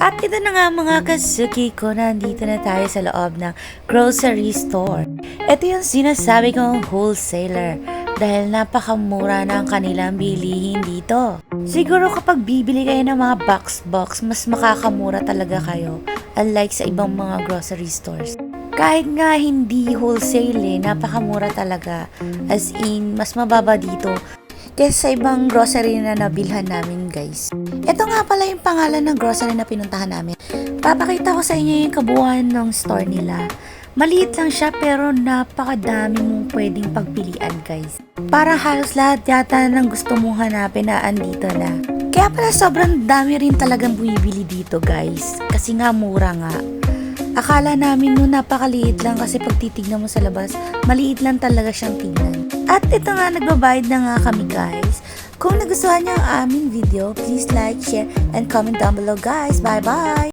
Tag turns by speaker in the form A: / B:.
A: At ito na nga mga kasuki ko, nandito na tayo sa loob ng grocery store. Ito yung sinasabi kong wholesaler dahil napakamura na ang kanilang bilihin dito. Siguro kapag bibili kayo ng mga box, mas makakamura talaga kayo unlike sa ibang mga grocery stores. Kahit nga hindi wholesale napakamura talaga. As in, mas mababa dito kaysa sa ibang grocery na nabilhan namin guys. Ito nga pala yung pangalan ng grocery na pinuntahan namin. Papakita ko sa inyo yung kabuuan ng store nila. Maliit lang siya pero napakadami mong pwedeng pagpilian guys. Parang halos lahat yata ng gusto mong hanapin na andito na. Kaya pala sobrang dami rin talagang bumibili dito guys. Kasi nga mura nga. Akala namin noon napakaliit lang kasi pag titignan mo sa labas, maliit lang talaga siyang tingnan. At ito nga, nagbabayad na nga kami guys. Kung nagustuhan niyo ang aming video, please like, share, and comment down below guys. Bye bye!